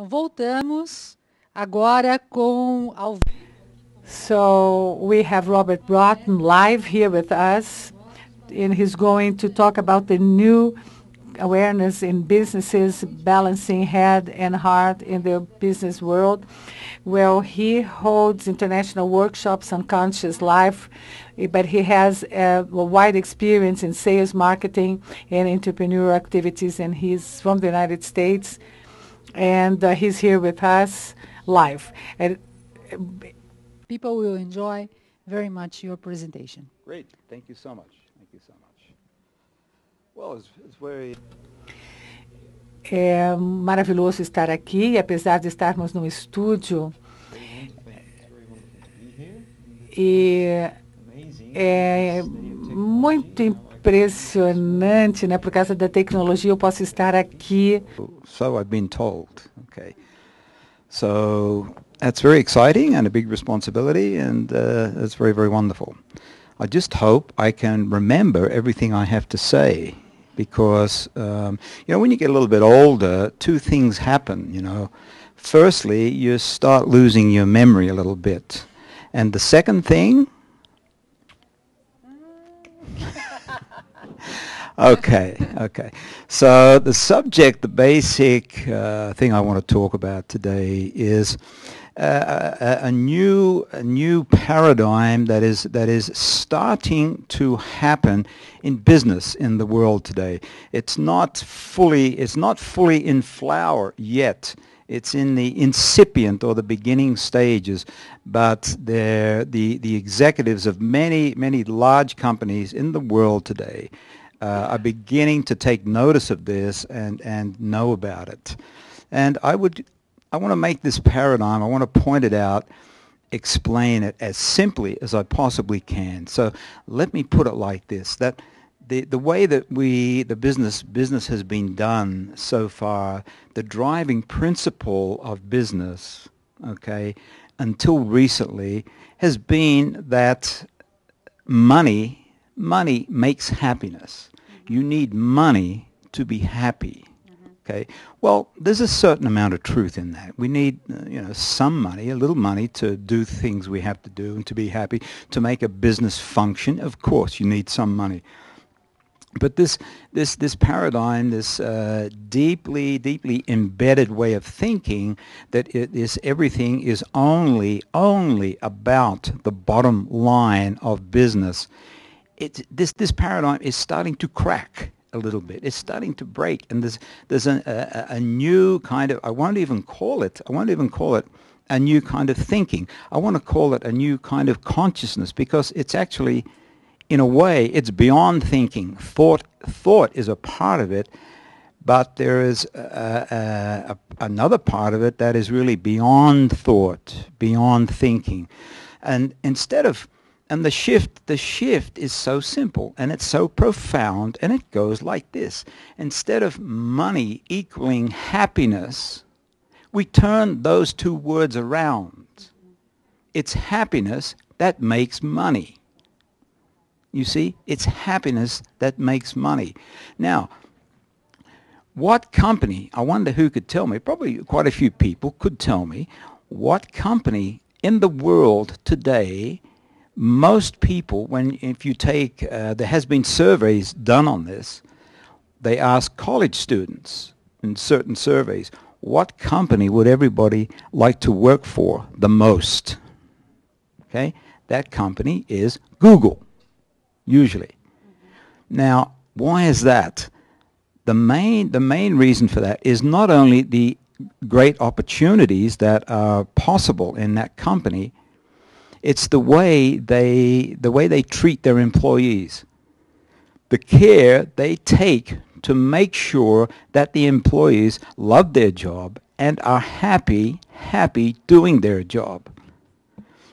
Então, voltamos agora com ao So we have Robert Broughton live here with us, and he's going to talk about the new awareness in businesses, balancing head and heart in the business world. Well, he holds international workshops on conscious life, but he has a wide experience in sales, marketing, and entrepreneurial activities, and he's from the United States, and he's here with us live. And people will enjoy very much your presentation. Great. Thank you so much. Thank you so much. Well, it's very... É maravilhoso estar aqui, apesar de estarmos no estúdio. E é muito impressionante, né? Por causa da tecnologia, eu posso estar aqui. So I've been told. Okay. So that's very exciting and a big responsibility, and it's very, very wonderful. I just hope I can remember everything I have to say, because when you get a little bit older, two things happen. Firstly, you start losing your memory a little bit, and the second thing... Okay. So the subject, the basic thing I want to talk about today is a new paradigm that is starting to happen in business in the world today. It's not fully in flower yet. It's in the incipient or the beginning stages, but the executives of many large companies in the world today are beginning to take notice of this and know about it. And I want to make this paradigm, I want to point it out, explain it as simply as I possibly can. So let me put it like this, that the way that the business has been done so far, the driving principle of business, okay, until recently, has been that money makes happiness. You need money to be happy. Okay. Well, there's a certain amount of truth in that. We need, some money, a little money to do things we have to do and to be happy, to make a business function. Of course, you need some money. But this paradigm, this deeply embedded way of thinking that everything is only about the bottom line of business. This paradigm is starting to crack a little bit. It's starting to break, and there's a new kind of, I won't even call it a new kind of thinking. I want to call it a new kind of consciousness, because it's actually, in a way, it's beyond thinking. Thought is a part of it, but there is another part of it that is really beyond thought, beyond thinking, and the shift is so simple, and it's so profound, and it goes like this. Instead of money equaling happiness, we turn those two words around. It's happiness that makes money. You see, it's happiness that makes money. Now, what company, I wonder who could tell me, probably quite a few people could tell me, what company in the world today, most people, if you take, there has been surveys done on this, they ask college students in certain surveys, what company would everybody like to work for the most? Okay, that company is Google, usually. Now, why is that? The main reason for that is not only the great opportunities that are possible in that company, it's the way they treat their employees, the care they take to make sure that the employees love their job and are happy doing their job.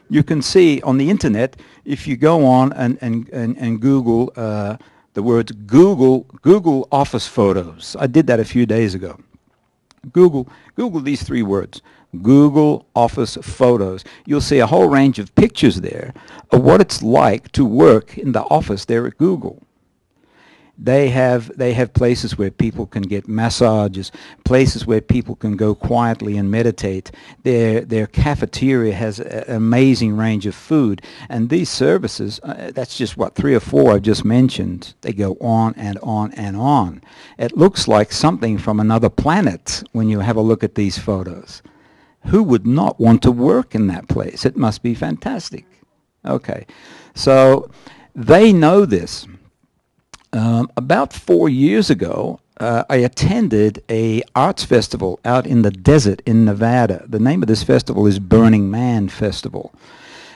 You can see on the internet, if you go on and Google the words Google office photos. I did that a few days ago. Google these three words, Google office photos. You'll see a whole range of pictures there of what it's like to work in the office there at Google. They have places where people can get massages, places where people can go quietly and meditate. Their cafeteria has an amazing range of food, and these services, that's just what, 3 or 4 I've just mentioned. They go on and on and on. It looks like something from another planet when you have a look at these photos. Who would not want to work in that place? It must be fantastic. Okay, so they know this. About 4 years ago, I attended a arts festival out in the desert in Nevada. The name of this festival is Burning Man Festival.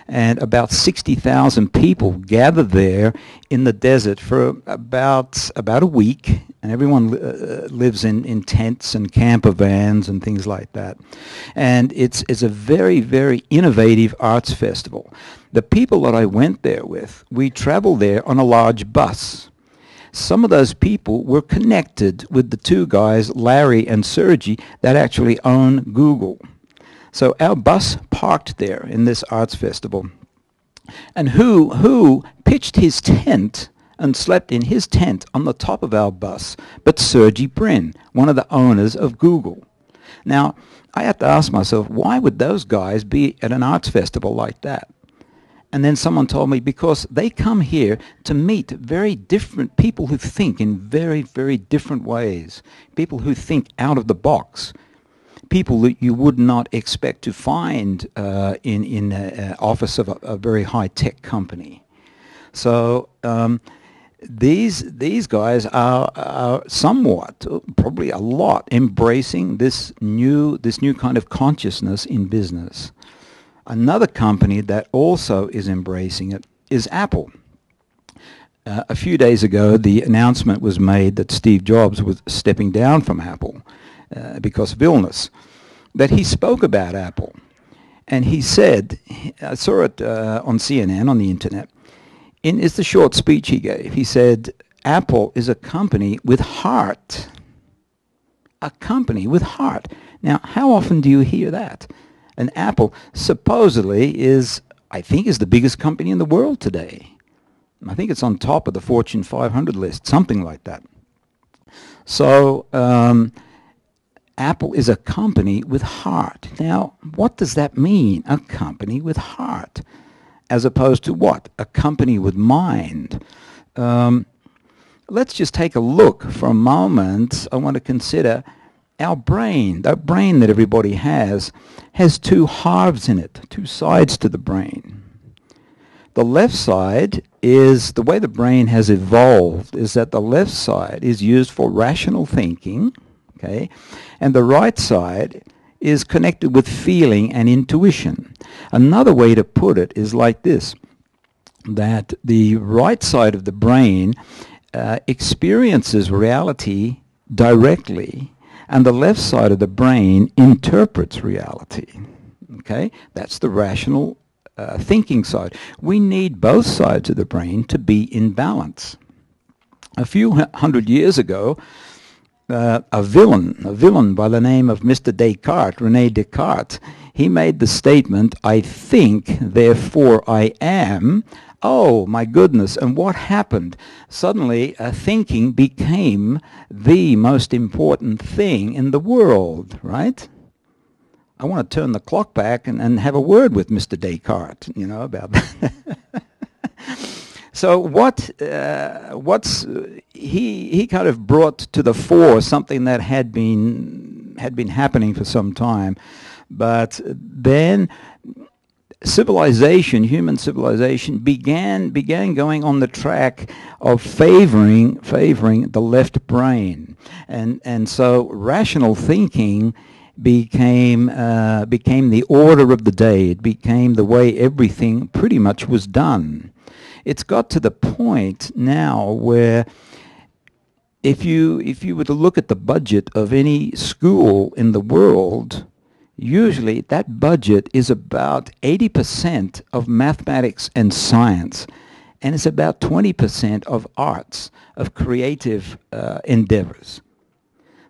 And about 60,000 people gathered there in the desert for about a week. And everyone lives in tents and camper vans and things like that. And it's a very, very innovative arts festival. The people that I went there with, we traveled there on a large bus. Some of those people were connected with the 2 guys, Larry and Sergey, that actually own Google. So our bus parked there in this arts festival. And who pitched his tent and slept in his tent on the top of our bus but Sergey Brin, one of the owners of Google. Now, I had to ask myself, why would those guys be at an arts festival like that? And then someone told me, because they come here to meet very different people who think in very, very different ways, people who think out of the box, people that you would not expect to find in an office of a very high-tech company. So these guys are somewhat, probably a lot, embracing this new kind of consciousness in business. Another company that also is embracing it is Apple. A few days ago, the announcement was made that Steve Jobs was stepping down from Apple because of illness. That he spoke about Apple, and he said, I saw it on CNN, on the internet, it's the short speech he gave. He said, Apple is a company with heart. A company with heart. Now, how often do you hear that? And Apple supposedly is the biggest company in the world today. I think it's on top of the Fortune 500 list, something like that. So Apple is a company with heart. Now, what does that mean, a company with heart? As opposed to what? A company with mind. Let's just take a look for a moment. I want to consider our brain. That brain that everybody has 2 halves in it, 2 sides to the brain. The left side is, the way the brain has evolved is that the left side is used for rational thinking, okay, and the right side is connected with feeling and intuition. Another way to put it is like this, that the right side of the brain experiences reality directly, and the left side of the brain interprets reality. Okay, that's the rational thinking side. We need both sides of the brain to be in balance. A few hundred years ago, a villain by the name of Mr. Descartes, René Descartes, he made the statement, I think, therefore I am. Oh, my goodness, and what happened? Suddenly, thinking became the most important thing in the world, right? I want to turn the clock back and have a word with Mr. Descartes, about that. So he kind of brought to the fore something that had been happening for some time, but then human civilization began going on the track of favoring the left brain, and so rational thinking became the order of the day. It became the way everything pretty much was done. It's got to the point now where if you were to look at the budget of any school in the world, usually that budget is about 80% of mathematics and science, and it's about 20% of arts, of creative endeavors.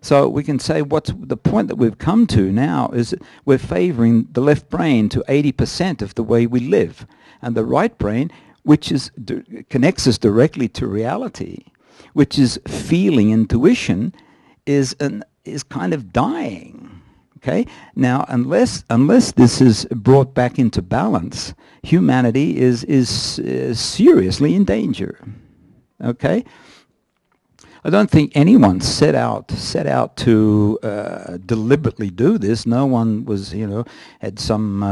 So we can say what's the point that we've come to now is that we're favoring the left brain to 80% of the way we live, and the right brain, which connects us directly to reality, which is feeling intuition, is kind of dying. Okay. Now, unless this is brought back into balance, humanity is seriously in danger. Okay. I don't think anyone set out to deliberately do this. No one was, had some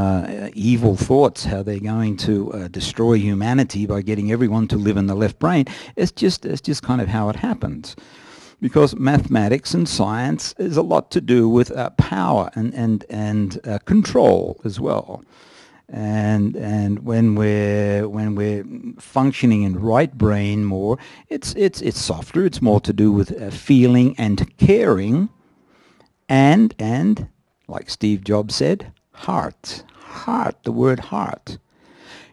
evil thoughts how they're going to destroy humanity by getting everyone to live in the left brain. It's just kind of how it happens, because mathematics and science is a lot to do with power and control as well. And when we're functioning in right brain more, it's softer. It's more to do with feeling and caring, and like Steve Jobs said, heart. The word heart.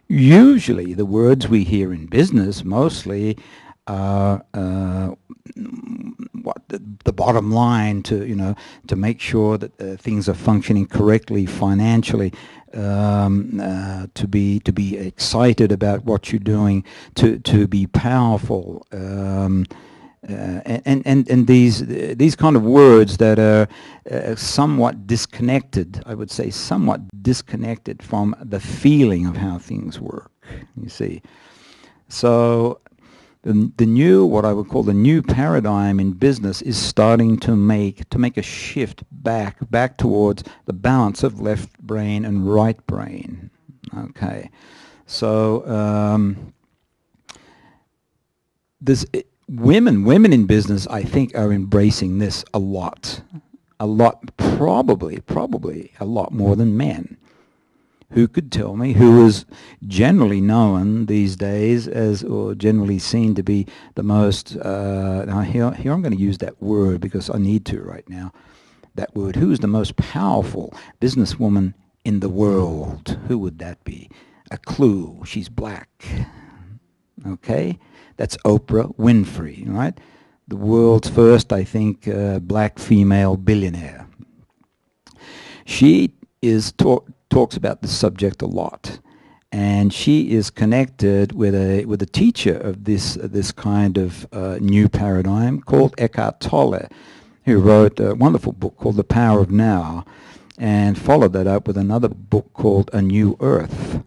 Usually, the words we hear in business mostly are what the bottom line to make sure that things are functioning correctly financially, to be excited about what you're doing, to be powerful, and these kind of words that are somewhat disconnected, I would say, somewhat disconnected from the feeling of how things work. You see, so. The new, what I would call the new paradigm in business, is starting to make a shift back towards the balance of left brain and right brain. Okay, so women in business, I think, are embracing this a lot, probably a lot more than men. Who could tell me, who is generally known these days as, or generally seen to be the most, now here I'm going to use that word because I need to right now, that word, who is the most powerful businesswoman in the world? Who would that be? A clue, she's black. Okay, that's Oprah Winfrey, right? The world's first, I think, black female billionaire. She is talks about this subject a lot, and she is connected with a teacher of this kind of new paradigm called Eckhart Tolle, who wrote a wonderful book called The Power of Now, and followed that up with another book called A New Earth.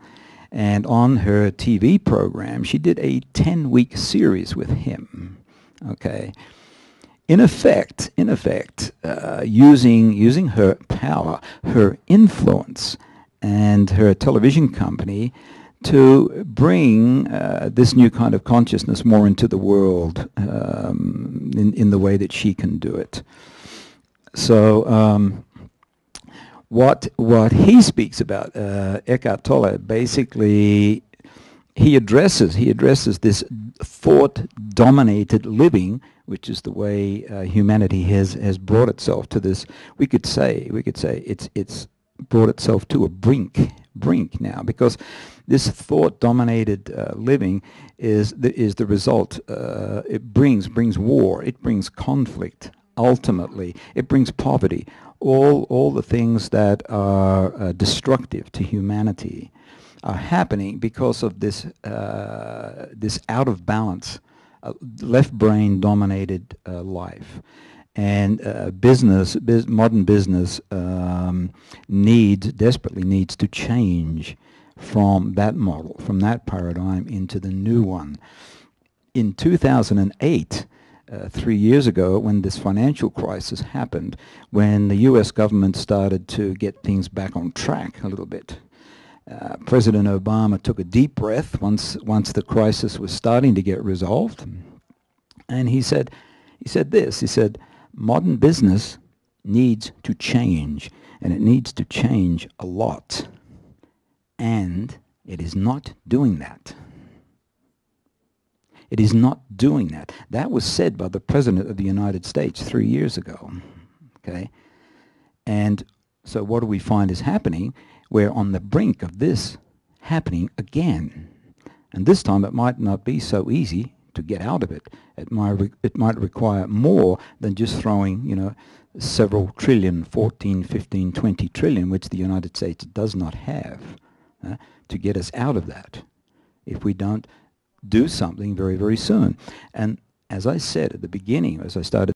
And on her TV program, she did a 10-week series with him. Okay. In effect, using her power, her influence, and her television company to bring this new kind of consciousness more into the world, in the way that she can do it. So what he speaks about, Eckhart Tolle, basically he addresses this thought-dominated living, which is the way humanity has brought itself to this. We could say it's brought itself to a brink now, because this thought-dominated living is the result. It brings war. It brings conflict. Ultimately, it brings poverty. All the things that are destructive to humanity are happening because of this out of balance, left brain dominated life. And modern business desperately needs to change from that model, from that paradigm, into the new one. In 2008, 3 years ago, when this financial crisis happened, when the U.S. government started to get things back on track a little bit, President Obama took a deep breath once the crisis was starting to get resolved, and he said this. Modern business needs to change, and it needs to change a lot. And it is not doing that. It is not doing that. That was said by the President of the United States 3 years ago. Okay? And so what do we find is happening? We're on the brink of this happening again. And this time it might not be so easy to get out of it. It might require more than just throwing, several trillion, 14, 15, 20 trillion, which the United States does not have, to get us out of that, if we don't do something very, very soon. And as I said at the beginning, as I started